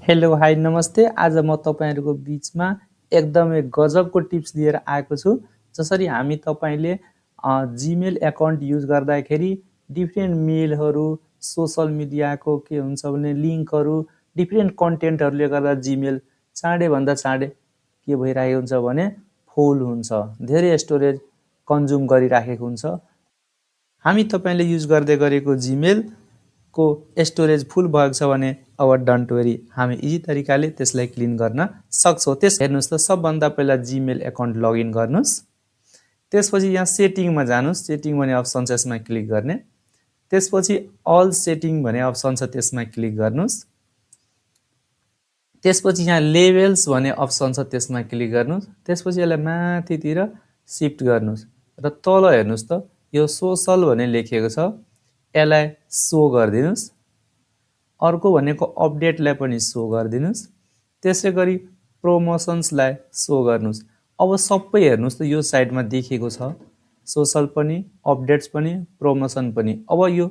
Hello hi नमस्ते। आज म तपाईहरुको बीचमा एकदमै गजबको टिप्स लिएर आएको छु। जसरी हामी तपाईले जीमेल अकाउन्ट युज गर्दाखेरि डिफ्रेन्ट मेलहरु सोशल मिडियाको के हुन्छ भने लिंकहरु डिफ्रेन्ट कन्टेन्टहरुले गर्दा जीमेल चाँडै भन्दा चाँडै के भइरहेको हुन्छ भने फुल हुन्छ, धेरै स्टोरेज कन्ज्युम गरिराखेको हुन्छ। हामी तपाईले युज गर्दै गरेको जीमेल को स्टोरेज फुल भएको छ भने अब डोन्ट वरी, हामी इजी तरिकाले त्यसलाई क्लिन गर्न सक्छौं। त्यस हेर्नुस् त सबभन्दा पहिला जीमेल अकाउन्ट लगइन गर्नुस्। त्यसपछि यहाँ सेटिङ मा जानुस्। सेटिङ भन्ने अप्सन छ, यसमा क्लिक गर्ने। त्यसपछि अल सेटिङ भन्ने अप्सन छ, त्यसमा क्लिक गर्नुस्। त्यसपछि यहाँ लेभल्स भन्ने अप्सन छ, त्यसमा क्लिक गर्नुस्। त्यसपछि यसलाई माथितिर शिफ्ट गर्नुस् र तल हेर्नुस् त यो सोशल भन्ने लेखेको छ, यसलाई शो गर्दिनुस्। अर्को भनेको अपडेटलाई पनि शो गर्दिनुस्। त्यसैगरी प्रमोशन्सलाई शो गर्नुस्। अब सबै हेर्नुस् त यो साइडमा देखेको छ, सोशल पनि, अपडेट्स पनि, प्रमोसन पनि। अब यो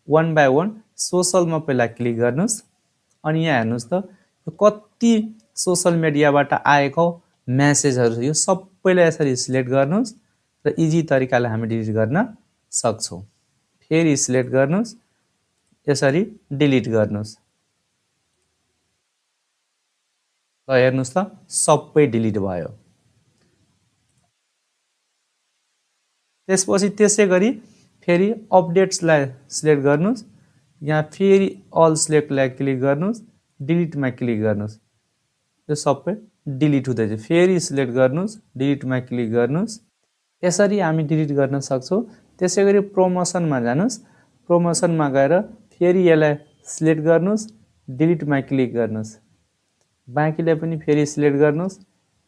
वन बाइ वन सोशलमा पहिला क्लिक गर्नुस्। अनि यहाँ हेर्नुस् त कति सोशल मिडियाबाट आएको मेसेजहरु, यो सबैलाई यसरी सिलेक्ट गर्नुस् र इजी तरिकाले हामी डिलिट गर्न सक्छौं। फेरि सिलेक्ट गर्नुस्, यसरी डिलिट गर्नुस्। ल हेर्नुस् त सबै डिलिट भयो। त्यसपछि त्यसैगरी फेरि अपडेट्सलाई सिलेक्ट गर्नुस्। यहाँ फेरि अल सिलेक्टलाई क्लिक गर्नुस्, डिलिटमा क्लिक गर्नुस्। यो सबै डिलिट हुँदैछ। फेरि सिलेक्ट गर्नुस्, डिलिटमा क्लिक गर्नुस्। यसरी हामी डिलिट गर्न सक्छौं। त्यसैगरी प्रमोसनमा जानुस्। प्रमोसनमा गएर फेरि यसलाई सिलेक्ट गर्नुस्, डिलिटमा क्लिक गर्नुस्। बाँकीलाई पनि फेरि सिलेक्ट गर्नुस्,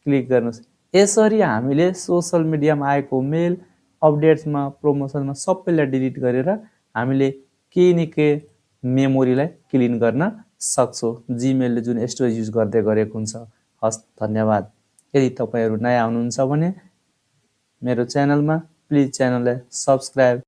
क्लिक गर्नुस्। यसरी हामीले सोशल मिडियामा आएको मेल, अपडेट्समा, प्रमोसनमा सबैलाई डिलिट गरेर हामीले केही न केही मेमोरीलाई क्लिन गर्न सक्छौं, जीमेलले जुन स्टोरेज युज गर्दै गरेको हुन्छ। हस्, धन्यवाद। यदि तपाईहरु नयाँ हुनुहुन्छ भने मेरो च्यानलमा प्लिज च्यानललाई सब्स्क्राइब